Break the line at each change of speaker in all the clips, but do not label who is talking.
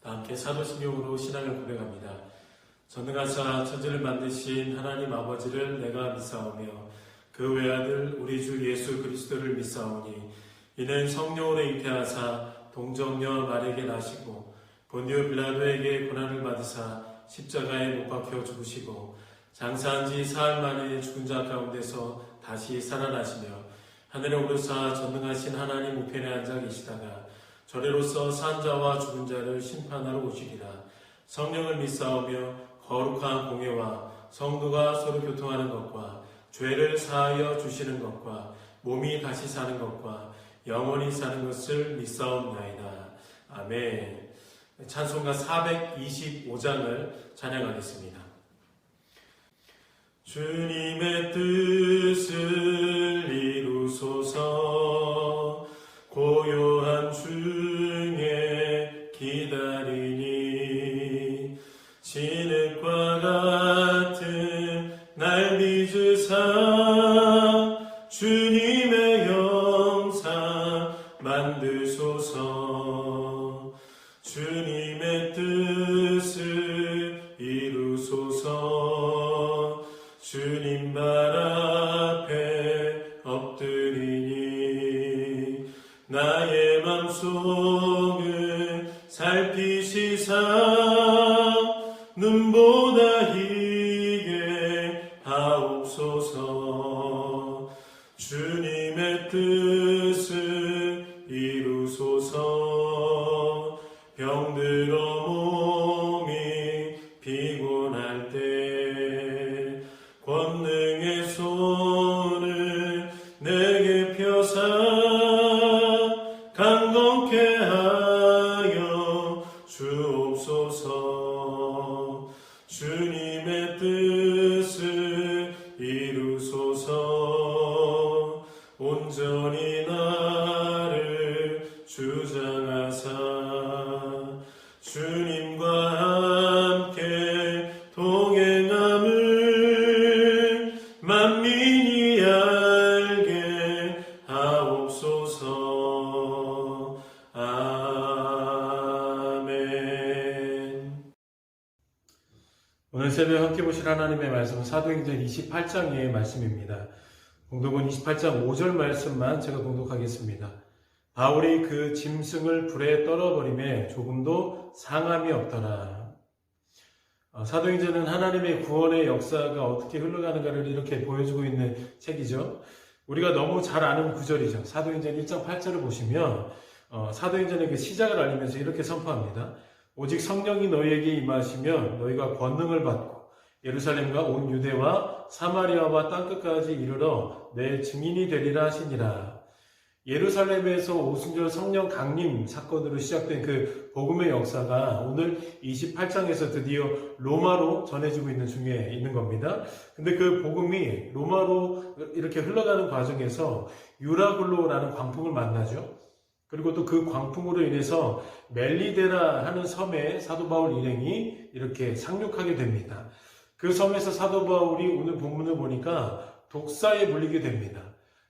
다 함께 사도신경으로 신앙을 고백합니다. 전능하사 천지를 만드신 하나님 아버지를 내가 믿사오며 그 외아들 우리 주 예수 그리스도를 믿사오니 이는 성령으로 잉태하사 동정녀 마리에게 나시고 본디오 빌라도에게 고난을 받으사 십자가에 못 박혀 죽으시고 장사한 지 사흘 만에 죽은 자 가운데서 다시 살아나시며 하늘에 오르사 전능하신 하나님 우편에 앉아 계시다가 저래로서 산 자와 죽은 자를 심판하러 오시리라. 성령을 믿사오며 거룩한 공예와 성도가 서로 교통하는 것과 죄를 사하여 주시는 것과 몸이 다시 사는 것과 영원히 사는 것을 믿사옵나이다. 아멘. 찬송가 425장을 찬양하겠습니다. 주님의 뜻을 이루소서. 고요한 중에 기다리니 진흙과 같은 날 빚으사 주님의 영상 만드소서. 주님의 뜻을 이루소서. 주님 발 앞에 엎드리니 나의 맘속을 살피시사 눈보다 희게 하옵소서. 주님의 뜻을 이루소서. 병들어 몸이 피곤할 때 권능의 손을 내게 펴사 강건케 하여 주옵소서. 주님의 뜻을 이루소서. 온전히 나를 주장하사 주님과 함께 동행함을 만민이 알게 하옵소서. 아멘. 오늘 새벽 함께 보실 하나님의 말씀은 사도행전 28장의 말씀입니다. 공독은 28장 5절 말씀만 제가 공독하겠습니다. 바울이 그 짐승을 불에 떨어버림에 조금도 상함이 없더라. 사도행전은 하나님의 구원의 역사가 어떻게 흘러가는가를 이렇게 보여주고 있는 책이죠. 우리가 너무 잘 아는 구절이죠. 사도행전 1장 8절을 보시면 사도행전의 그 시작을 알리면서 이렇게 선포합니다. 오직 성령이 너희에게 임하시면 너희가 권능을 받고 예루살렘과 온 유대와 사마리아와 땅끝까지 이르러 내 증인이 되리라 하시니라. 예루살렘에서 오순절 성령 강림 사건으로 시작된 그 복음의 역사가 오늘 28장에서 드디어 로마로 전해지고 있는 중에 있는 겁니다. 근데 그 복음이 로마로 이렇게 흘러가는 과정에서 유라굴로라는 광풍을 만나죠. 그리고 또 그 광풍으로 인해서 멜리데라 하는 섬에 사도 바울 일행이 이렇게 상륙하게 됩니다. 그 섬에서 사도 바울이 오늘 본문을 보니까 독사에 물리게 됩니다.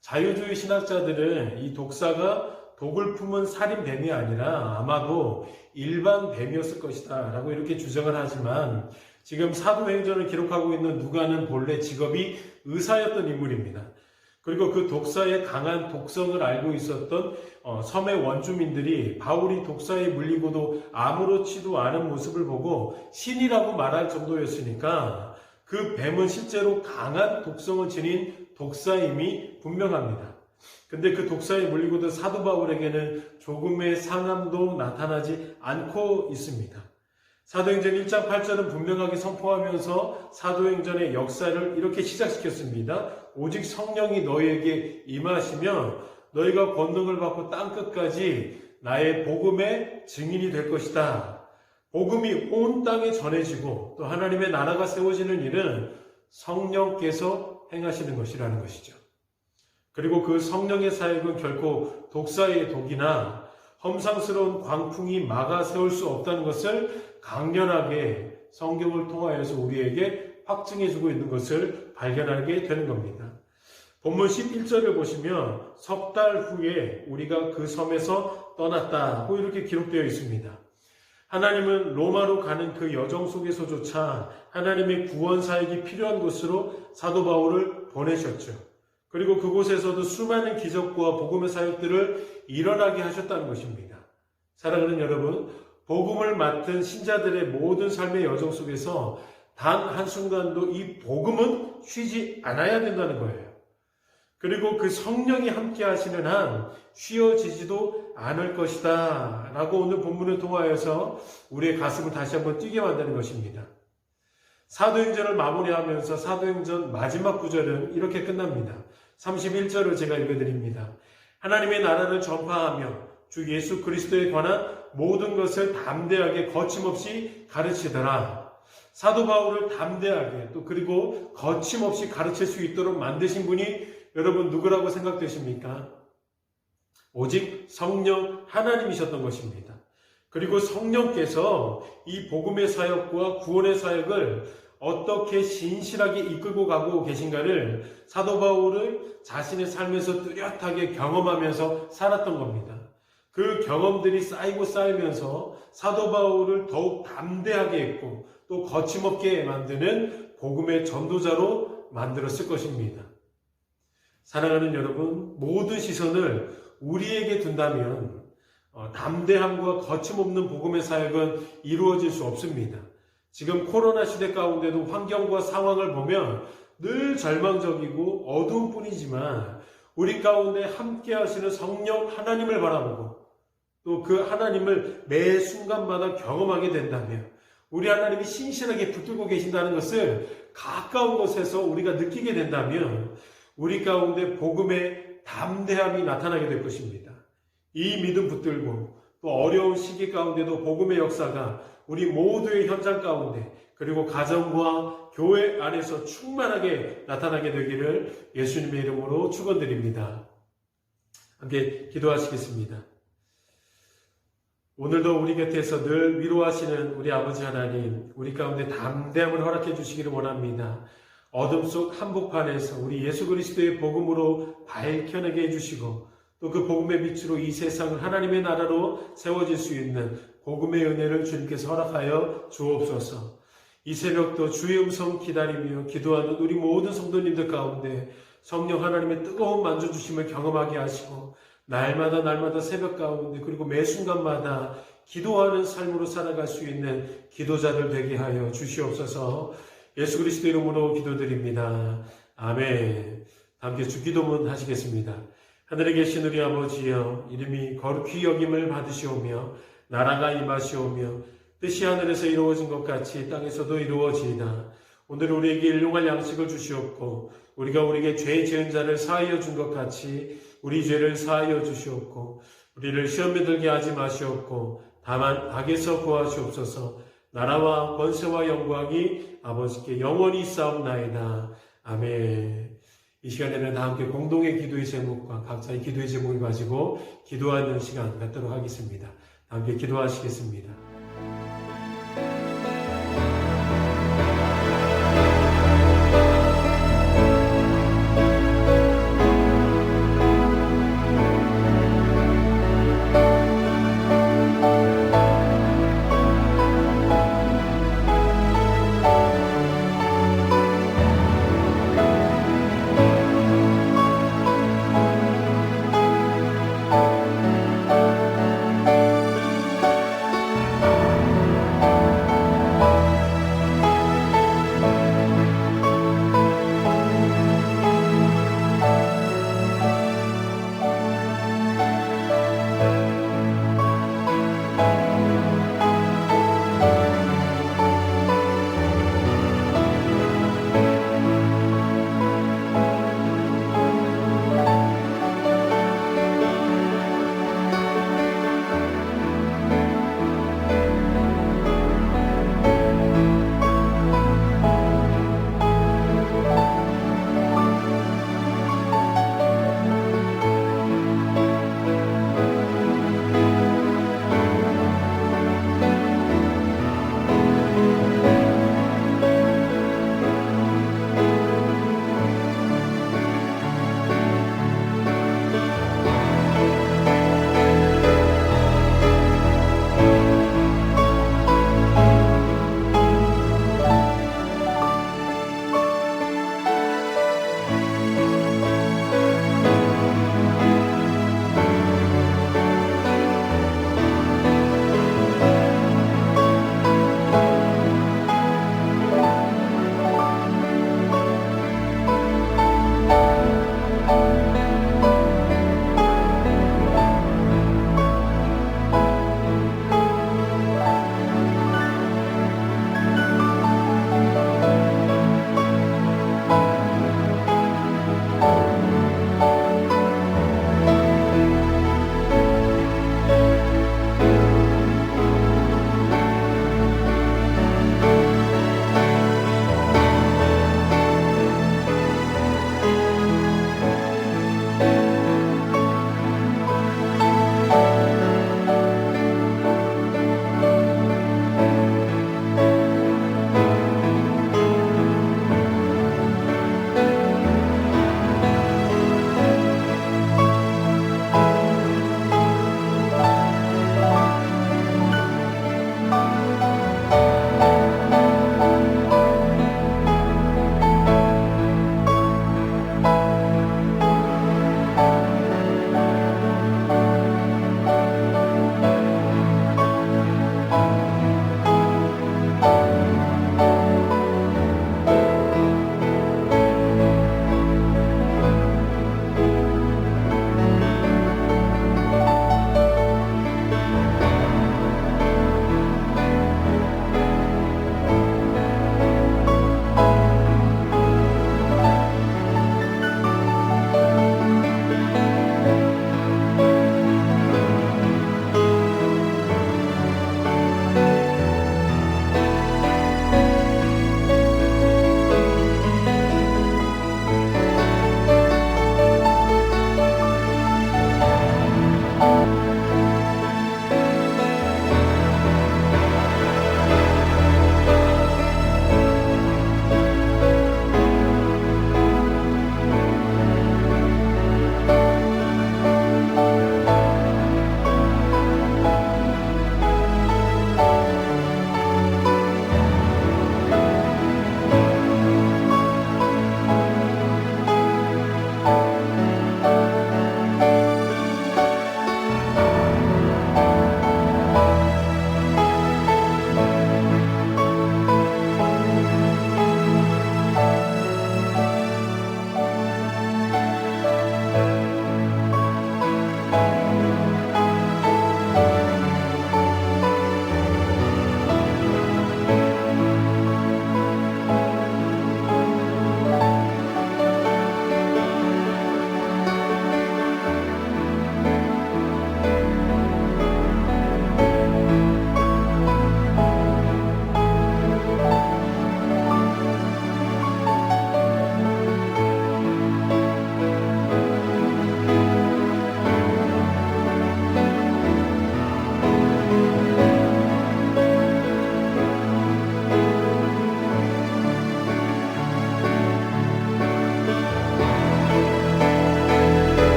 자유주의 신학자들은 이 독사가 독을 품은 살인뱀이 아니라 아마도 일반 뱀이었을 것이다 라고 이렇게 주장을 하지만 지금 사도행전을 기록하고 있는 누가는 본래 직업이 의사였던 인물입니다. 그리고 그 독사의 강한 독성을 알고 있었던 섬의 원주민들이 바울이 독사에 물리고도 아무렇지도 않은 모습을 보고 신이라고 말할 정도였으니까 그 뱀은 실제로 강한 독성을 지닌 독사임이 분명합니다. 근데 그 독사에 물리고도 사도 바울에게는 조금의 상함도 나타나지 않고 있습니다. 사도행전 1장 8절은 분명하게 선포하면서 사도행전의 역사를 이렇게 시작시켰습니다. 오직 성령이 너희에게 임하시면 너희가 권능을 받고 땅끝까지 나의 복음의 증인이 될 것이다. 복음이 온 땅에 전해지고 또 하나님의 나라가 세워지는 일은 성령께서 행하시는 것이라는 것이죠. 그리고 그 성령의 사역은 결코 독사의 독이나 험상스러운 광풍이 막아 세울 수 없다는 것을 강렬하게 성경을 통하여서 우리에게 확증해주고 있는 것을 발견하게 되는 겁니다. 본문 11절을 보시면 석 달 후에 우리가 그 섬에서 떠났다고 이렇게 기록되어 있습니다. 하나님은 로마로 가는 그 여정 속에서조차 하나님의 구원 사역이 필요한 곳으로 사도 바울을 보내셨죠. 그리고 그곳에서도 수많은 기적과 복음의 사역들을 일어나게 하셨다는 것입니다. 사랑하는 여러분, 복음을 맡은 신자들의 모든 삶의 여정 속에서 단 한순간도 이 복음은 쉬지 않아야 된다는 거예요. 그리고 그 성령이 함께 하시는 한 쉬어지지도 않을 것이다 라고 오늘 본문을 통하여서 우리의 가슴을 다시 한번 뛰게 만드는 것입니다. 사도행전을 마무리하면서 사도행전 마지막 구절은 이렇게 끝납니다. 31절을 제가 읽어드립니다. 하나님의 나라를 전파하며 주 예수 그리스도에 관한 모든 것을 담대하게 거침없이 가르치더라. 사도 바울을 담대하게 또 그리고 거침없이 가르칠 수 있도록 만드신 분이 여러분 누구라고 생각되십니까? 오직 성령 하나님이셨던 것입니다. 그리고 성령께서 이 복음의 사역과 구원의 사역을 어떻게 신실하게 이끌고 가고 계신가를 사도 바울을 자신의 삶에서 뚜렷하게 경험하면서 살았던 겁니다. 그 경험들이 쌓이고 쌓이면서 사도 바울을 더욱 담대하게 했고 또 거침없게 만드는 복음의 전도자로 만들었을 것입니다. 사랑하는 여러분, 모든 시선을 우리에게 둔다면 담대함과 거침없는 복음의 사역은 이루어질 수 없습니다. 지금 코로나 시대 가운데도 환경과 상황을 보면 늘 절망적이고 어두운 뿐이지만 우리 가운데 함께 하시는 성령 하나님을 바라보고 또 그 하나님을 매 순간마다 경험하게 된다면 우리 하나님이 신실하게 붙들고 계신다는 것을 가까운 곳에서 우리가 느끼게 된다면 우리 가운데 복음의 담대함이 나타나게 될 것입니다. 이 믿음 붙들고 또 어려운 시기 가운데도 복음의 역사가 우리 모두의 현장 가운데 그리고 가정과 교회 안에서 충만하게 나타나게 되기를 예수님의 이름으로 축원드립니다. 함께 기도하시겠습니다. 오늘도 우리 곁에서 늘 위로하시는 우리 아버지 하나님, 우리 가운데 담대함을 허락해 주시기를 원합니다. 어둠 속 한복판에서 우리 예수 그리스도의 복음으로 밝혀내게 해주시고 또 그 복음의 빛으로 이 세상을 하나님의 나라로 세워질 수 있는 복음의 은혜를 주님께서 허락하여 주옵소서. 이 새벽도 주의 음성 기다리며 기도하는 우리 모든 성도님들 가운데 성령 하나님의 뜨거운 만져주심을 경험하게 하시고 날마다 새벽 가운데 그리고 매 순간마다 기도하는 삶으로 살아갈 수 있는 기도자들 되게 하여 주시옵소서. 예수 그리스도 이름으로 기도드립니다. 아멘. 함께 주기도문 하시겠습니다. 하늘에 계신 우리 아버지여, 이름이 거룩히 여김을 받으시오며 나라가 임하시오며 뜻이 하늘에서 이루어진 것 같이 땅에서도 이루어지이다. 오늘 우리에게 일용할 양식을 주시옵고 우리가 우리에게 죄 지은 자를 사하여 준 것 같이 우리 죄를 사하여 주시옵고 우리를 시험에 들게 하지 마시옵고 다만 악에서 구하시옵소서. 나라와 권세와 영광이 아버지께 영원히 있사옵나이다. 아멘. 이 시간에는 다 함께 공동의 기도의 제목과 각자의 기도의 제목을 가지고 기도하는 시간 갖도록 하겠습니다. 함께 기도하시겠습니다.